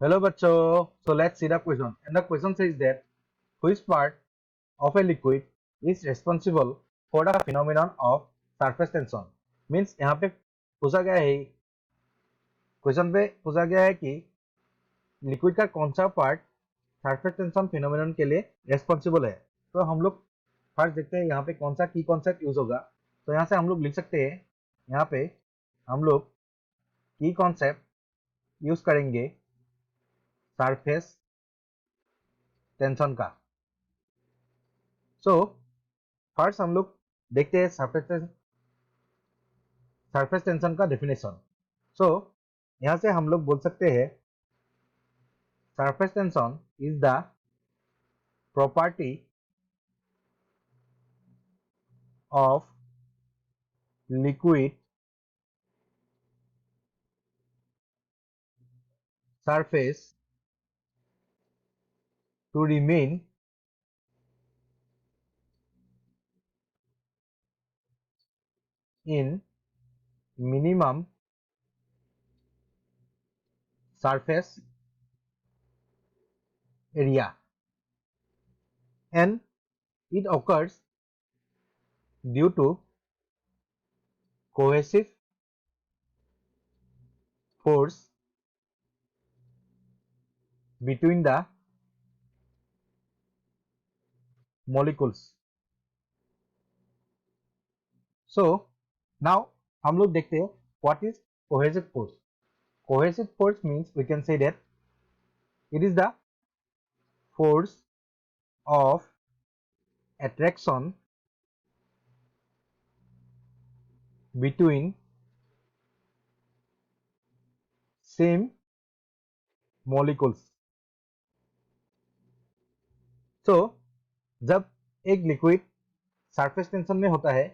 Hello, Bacho. So let's see the question. And the question says that which part of a liquid is responsible for the phenomenon of surface tension? Means यहाँ पे पूछा गया है question पे पूछा गया है कि लिक्विड का कौन सा पार्ट सरफेस टेंशन फिनोमिनन के लिए रेस्पॉन्सिबल है। तो हम लोग फर्स्ट देखते हैं यहाँ पे कौन सा की कॉन्सेप्ट यूज होगा। तो यहाँ से हम लोग लिख सकते हैं, यहाँ पे हम लोग की कॉन्सेप्ट यूज करेंगे सरफेस टेंशन का। सो फर्स्ट हम लोग देखते हैं सरफेस टेंशन का डेफिनेशन। सो यहाँ से हम लोग बोल सकते हैं surface tension is the property of liquid surface to remain in minimum surface area, and it occurs due to cohesive force between the molecules. So now हम लोग देखते हैं what is cohesive force. Cohesive force means we can say that it is the force of attraction between same molecules. So जब एक liquid surface tension में होता है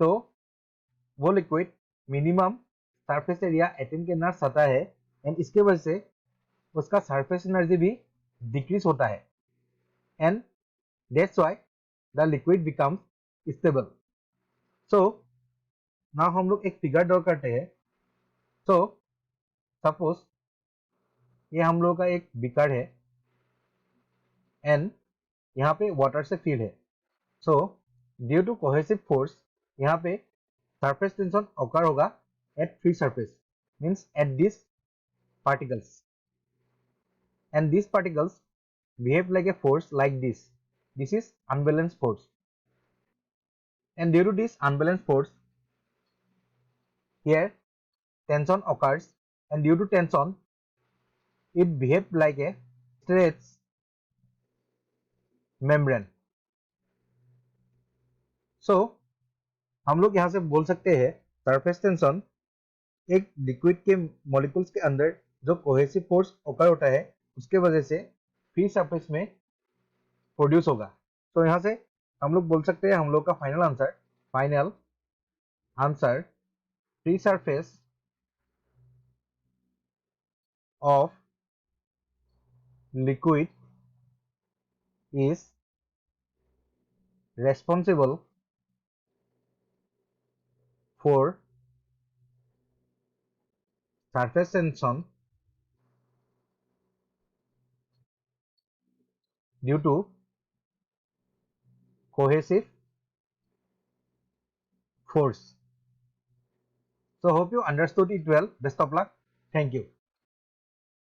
तो वो liquid minimum surface area attain करना चाहता है, एंड इसके वजह से उसका सरफेस एनर्जी भी डिक्रीज होता है, and that's why the liquid becomes stable. So now हम लोग एक फिगर ड्रॉ करते हैं। सो सपोज ये हम लोग का एक बीकर है एंड यहाँ पे वाटर से फिल है। So due to cohesive force यहाँ पे सरफेस टेंशन ऑकर होगा at free surface, means at this particles, and these particles behave like a force like this. This is unbalanced force, and due to this unbalanced force here tension occurs, and due to tension it behaves like a stretch membrane. So हम लोग यहाँ से बोल सकते हैं surface tension एक liquid के molecules के अंदर जो कोहेसिव फोर्स ओकर होता है उसके वजह से फ्री सरफेस में प्रोड्यूस होगा। तो यहाँ से हम लोग बोल सकते हैं हम लोग का final answer free surface of liquid is responsible for surface tension due to cohesive force. So hope you understood it well. Best of luck. Thank you.